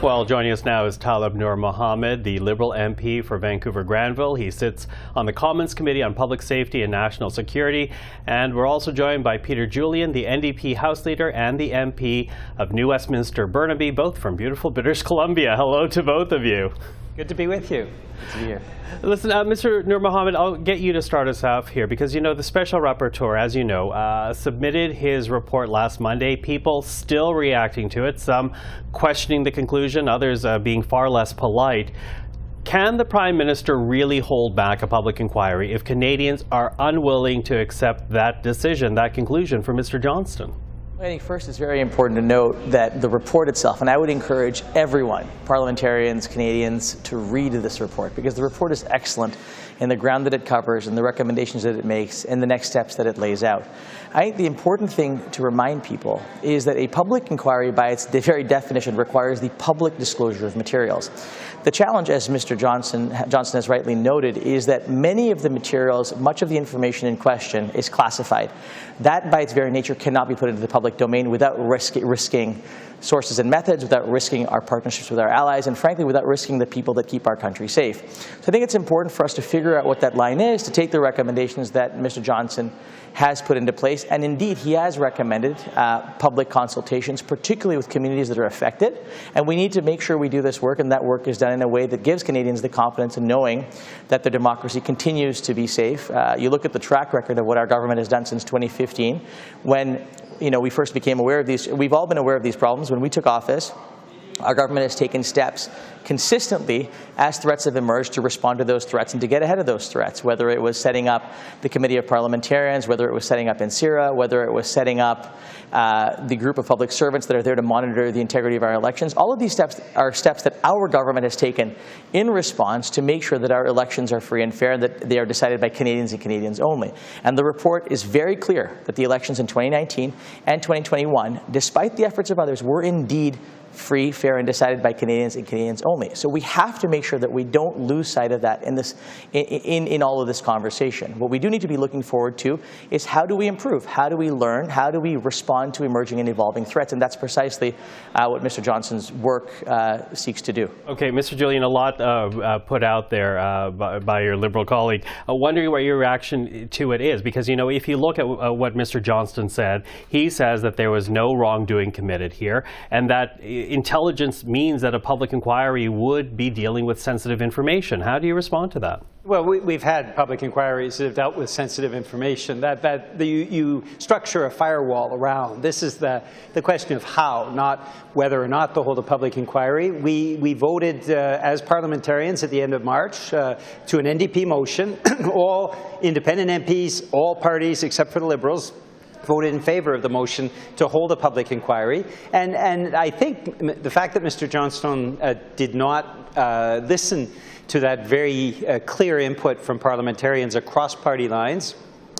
Well, joining us now is Taleeb Noormohamed, the Liberal MP for Vancouver-Granville. He sits on the Commons Committee on Public Safety and National Security. And we're also joined by Peter Julian, the NDP House Leader and the MP of New Westminster-Burnaby, both from beautiful British Columbia. Hello to both of you. Good to be with you. Good to be here. Listen, Mr. Noormohamed, I'll get you to start us off here because, you know, the Special Rapporteur, as you know, submitted his report last Monday. People still reacting to it, some questioning the conclusion, others being far less polite. Can the Prime Minister really hold back a public inquiry if Canadians are unwilling to accept that decision, that conclusion from Mr. Johnston? I think first it's very important to note that the report itself, and I would encourage everyone, parliamentarians, Canadians, to read this report because the report is excellent in the ground that it covers and the recommendations that it makes and the next steps that it lays out. I think the important thing to remind people is that a public inquiry by its very definition requires the public disclosure of materials. The challenge, as Mr. Johnston has rightly noted, is that many of the materials, much of the information in question is classified. That, by its very nature, cannot be put into the public domain without risking sources and methods, without risking our partnerships with our allies, and frankly, without risking the people that keep our country safe. So I think it's important for us to figure out what that line is, to take the recommendations that Mr. Johnston has put into place, and indeed he has recommended public consultations, particularly with communities that are affected, and we need to make sure we do this work, and that work is done in a way that gives Canadians the confidence in knowing that their democracy continues to be safe. You look at the track record of what our government has done since 2015, when we first became aware of these. We've all been aware of these problems. When we took office, our government has taken steps consistently as threats have emerged to respond to those threats and to get ahead of those threats, whether it was setting up the Committee of Parliamentarians, whether it was setting up NCIRA, whether it was setting up the group of public servants that are there to monitor the integrity of our elections. All of these steps are steps that our government has taken in response to make sure that our elections are free and fair, and that they are decided by Canadians and Canadians only. And the report is very clear that the elections in 2019 and 2021, despite the efforts of others, were indeed free, fair, and decided by Canadians and Canadians only. So we have to make sure that we don't lose sight of that in all of this conversation. What we do need to be looking forward to is how do we improve? How do we learn? How do we respond to emerging and evolving threats? And that's precisely what Mr. Johnston's work seeks to do. Okay, Mr. Julian, a lot put out there by your Liberal colleague. Wondering what your reaction to it is, because, you know, if you look at what Mr. Johnston said, he says that there was no wrongdoing committed here, and that intelligence means that a public inquiry would be dealing with sensitive information. How do you respond to that? Well, we've had public inquiries that have dealt with sensitive information that you structure a firewall around. This is the question of how, not whether or not to hold a public inquiry. We voted as parliamentarians at the end of March to an NDP motion. All independent MPs, all parties except for the Liberals, voted in favor of the motion to hold a public inquiry. And I think the fact that Mr. Johnston did not listen to that very clear input from parliamentarians across party lines,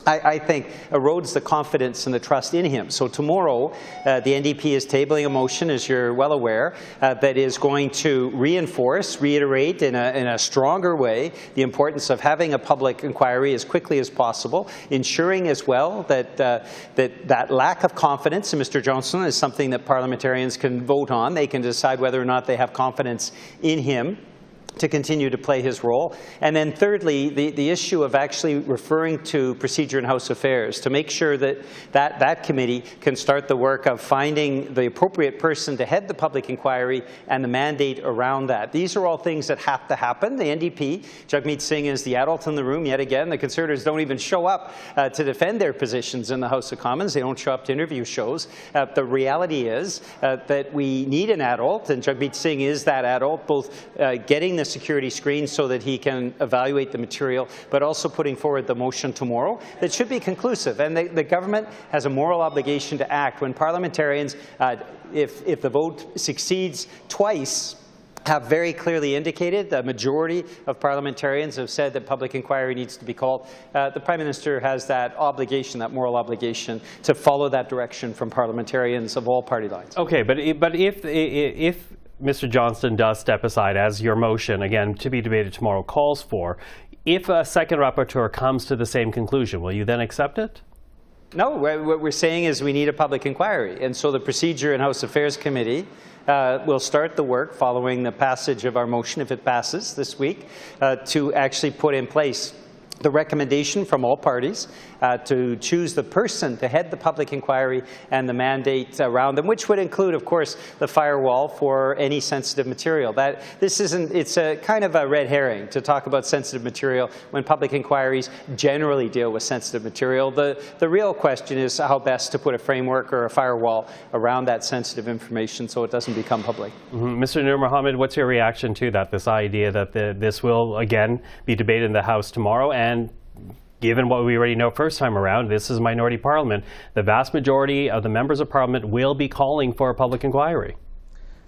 I think erodes the confidence and the trust in him. So tomorrow, the NDP is tabling a motion, as you're well aware, that is going to reiterate in a stronger way the importance of having a public inquiry as quickly as possible, ensuring as well that that lack of confidence in Mr. Johnston is something that parliamentarians can vote on. They can decide whether or not they have confidence in him to continue to play his role. And then thirdly, the issue of actually referring to Procedure and House Affairs to make sure that committee can start the work of finding the appropriate person to head the public inquiry and the mandate around that. These are all things that have to happen. The NDP, Jagmeet Singh is the adult in the room yet again. The Conservatives don't even show up to defend their positions in the House of Commons. They don't show up to interview shows. The reality is that we need an adult, and Jagmeet Singh is that adult, both getting the security screen so that he can evaluate the material, but also putting forward the motion tomorrow that should be conclusive. And the government has a moral obligation to act when parliamentarians, if the vote succeeds twice, have very clearly indicated, the majority of parliamentarians have said that public inquiry needs to be called. The Prime Minister has that obligation, that moral obligation, to follow that direction from parliamentarians of all party lines. Okay, but if Mr. Johnston does step aside, as your motion, again, to be debated tomorrow, calls for, if a second rapporteur comes to the same conclusion, will you then accept it? No, what we're saying is we need a public inquiry. And so the procedure in House Affairs Committee will start the work following the passage of our motion, if it passes this week, to actually put in place the recommendation from all parties to choose the person to head the public inquiry and the mandate around them, which would include, of course, the firewall for any sensitive material. It's a kind of a red herring to talk about sensitive material when public inquiries generally deal with sensitive material. The real question is how best to put a framework or a firewall around that sensitive information so it doesn't become public. Mr. Noormohamed, what's your reaction to that, this idea that this will, again, be debated in the House tomorrow? And given what we already know first time around, this is minority parliament. The vast majority of the members of parliament will be calling for a public inquiry.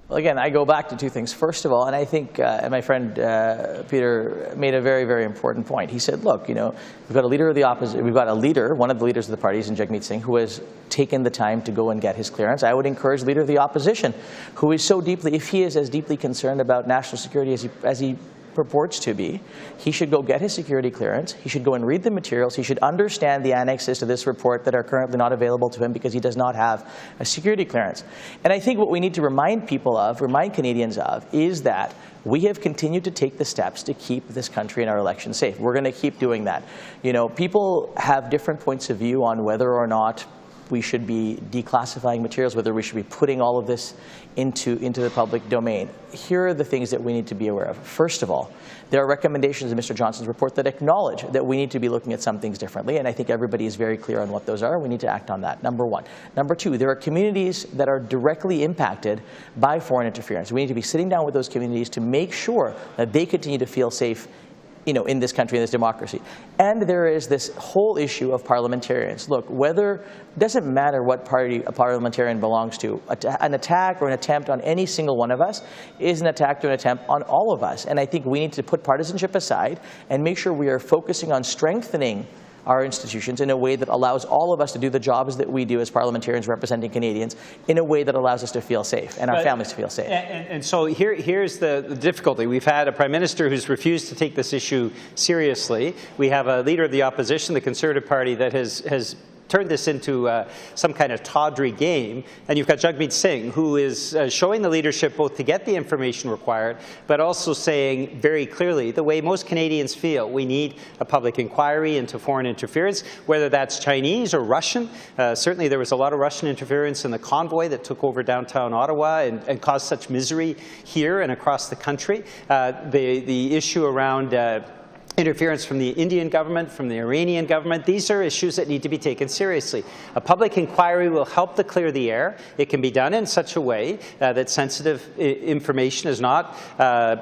Well, again, I go back to two things. First of all, and I think my friend Peter made a very, very important point. He said, look, we've got a leader of the opposition, we've got a leader, one of the leaders of the parties, in Jagmeet Singh, who has taken the time to go and get his clearance. I would encourage the leader of the opposition, who is so deeply, if he is as deeply concerned about national security as he purports to be, he should go get his security clearance. He should go and read the materials. He should understand the annexes to this report that are currently not available to him because he does not have a security clearance. And I think what we need to remind Canadians of, is that we have continued to take the steps to keep this country and our elections safe. We're going to keep doing that. People have different points of view on whether or not we should be declassifying materials, whether we should be putting all of this into the public domain. Here are the things that we need to be aware of. First of all, there are recommendations in Mr. Johnston's report that acknowledge that we need to be looking at some things differently, and I think everybody is very clear on what those are. We need to act on that, number one. Number two, there are communities that are directly impacted by foreign interference. We need to be sitting down with those communities to make sure that they continue to feel safe in this country, in this democracy. And there is this whole issue of parliamentarians. Look, it doesn't matter what party a parliamentarian belongs to, an attack or an attempt on any single one of us is an attack or an attempt on all of us. And I think we need to put partisanship aside and make sure we are focusing on strengthening our institutions in a way that allows all of us to do the jobs that we do as parliamentarians representing Canadians in a way that allows us to feel safe and our families to feel safe. And so here's the difficulty. We've had a Prime Minister who's refused to take this issue seriously. We have a leader of the opposition, the Conservative Party, that has turned this into some kind of tawdry game. And you've got Jagmeet Singh, who is showing the leadership both to get the information required, but also saying very clearly the way most Canadians feel. We need a public inquiry into foreign interference, whether that's Chinese or Russian. Certainly there was a lot of Russian interference in the convoy that took over downtown Ottawa and caused such misery here and across the country. The issue around interference from the Indian government, from the Iranian government. These are issues that need to be taken seriously. A public inquiry will help to clear the air. It can be done in such a way that sensitive information is not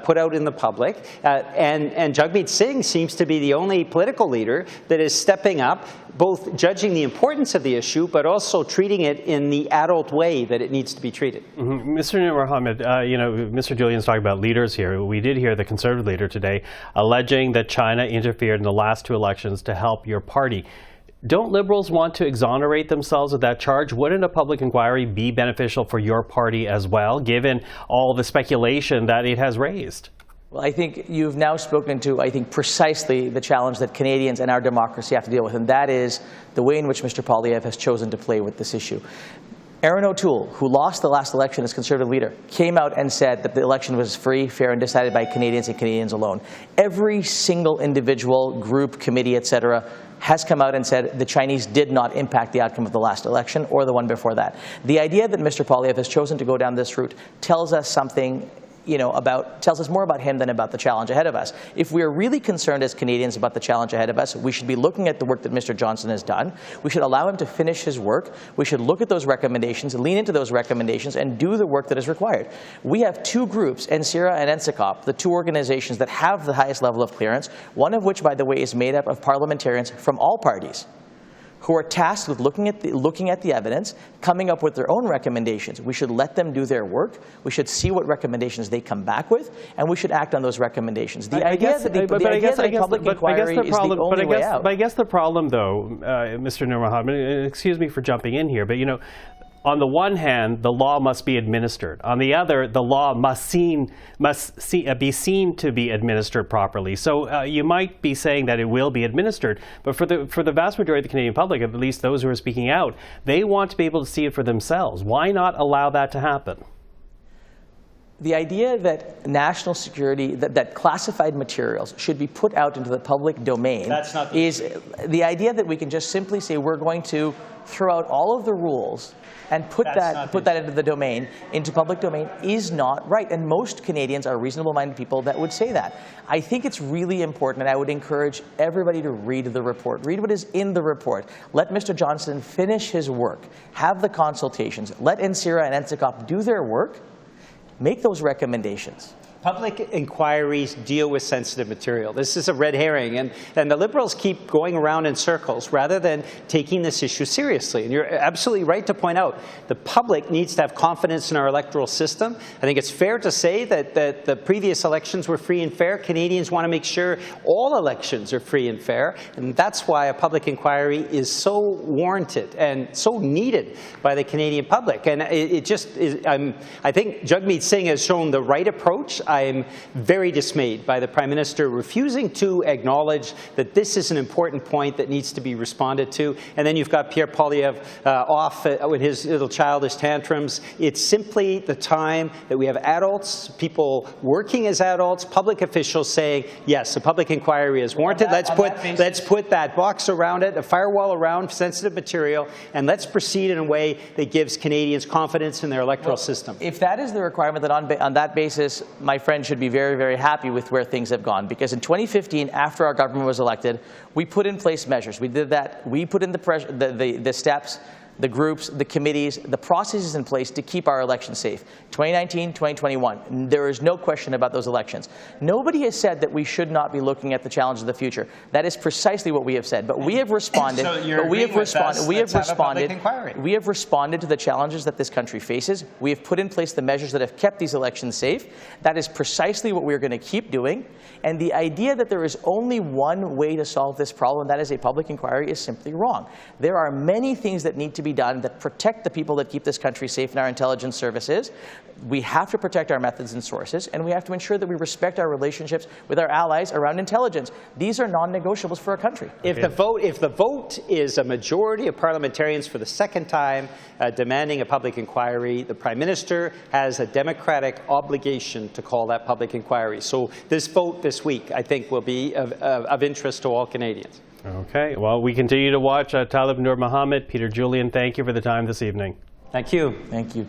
put out in the public. And Jagmeet Singh seems to be the only political leader that is stepping up, both judging the importance of the issue, but also treating it in the adult way that it needs to be treated. Mr. Noormohamed, Mr. Julian's talking about leaders here. We did hear the Conservative leader today alleging that China interfered in the last two elections to help your party. Don't Liberals want to exonerate themselves of that charge? Wouldn't a public inquiry be beneficial for your party as well, given all the speculation that it has raised? Well, I think you've now spoken to, precisely the challenge that Canadians and our democracy have to deal with, and that is the way in which Mr. Poilievre has chosen to play with this issue. Aaron O'Toole, who lost the last election as Conservative leader, came out and said that the election was free, fair, and decided by Canadians and Canadians alone. Every single individual, group, committee, etc., has come out and said the Chinese did not impact the outcome of the last election or the one before that. The idea that Mr. Poilievre has chosen to go down this route tells us something tells us more about him than about the challenge ahead of us. If we are really concerned as Canadians about the challenge ahead of us, we should be looking at the work that Mr. Johnston has done. We should allow him to finish his work. We should look at those recommendations, lean into those recommendations, and do the work that is required. We have two groups, NCIRA and NCCOP, the two organizations that have the highest level of clearance, one of which, by the way, is made up of parliamentarians from all parties, who are tasked with looking at the evidence, coming up with their own recommendations. We should let them do their work. We should see what recommendations they come back with, and we should act on those recommendations. The idea that a public inquiry is the only way out. But I guess the problem, though, Mr. Noormohamed, excuse me for jumping in here, but on the one hand, the law must be administered. On the other, the law must be seen to be administered properly. So you might be saying that it will be administered, but for the vast majority of the Canadian public, at least those who are speaking out, they want to be able to see it for themselves. Why not allow that to happen? The idea that national security, that classified materials should be put out into the public domain is the idea that we can just simply say we're going to throw out all of the rules and put that into the domain, into public domain, is not right. And most Canadians are reasonable-minded people that would say that. I think it's really important, and I would encourage everybody to read the report. Read what is in the report. Let Mr. Johnston finish his work. Have the consultations. Let NCIRA and NCCOP do their work. Make those recommendations. Public inquiries deal with sensitive material. This is a red herring, and the Liberals keep going around in circles rather than taking this issue seriously. And you're absolutely right to point out the public needs to have confidence in our electoral system. I think it's fair to say that the previous elections were free and fair. Canadians want to make sure all elections are free and fair, and that's why a public inquiry is so warranted and so needed by the Canadian public. And it just is, I think Jagmeet Singh has shown the right approach. I'm very dismayed by the Prime Minister refusing to acknowledge that this is an important point that needs to be responded to. And then you've got Pierre Poilievre off with his little childish tantrums. It's simply the time that we have adults, people working as adults, public officials saying, yes, a public inquiry is warranted. Let's put that box around it, a firewall around sensitive material, and let's proceed in a way that gives Canadians confidence in their electoral system. If that is the requirement, then on that basis, my friend should be very, very happy with where things have gone. Because in 2015, after our government was elected, we put in place measures. We did that. We put in the steps, the groups, the committees, the processes in place to keep our elections safe. 2019, 2021, there is no question about those elections. Nobody has said that we should not be looking at the challenges of the future. That is precisely what we have said. But we have responded. We have responded to the challenges that this country faces. We have put in place the measures that have kept these elections safe. That is precisely what we're going to keep doing. And the idea that there is only one way to solve this problem, that is a public inquiry, is simply wrong. There are many things that need to be done that protect the people that keep this country safe in our intelligence services. We have to protect our methods and sources, and we have to ensure that we respect our relationships with our allies around intelligence. These are non-negotiables for our country. If the vote is a majority of parliamentarians for the second time demanding a public inquiry, the Prime Minister has a democratic obligation to call that public inquiry. So this vote this week, I think, will be of interest to all Canadians. Okay. Well, we continue to watch Taleeb Noormohamed. Peter Julian, thank you for the time this evening. Thank you. Thank you.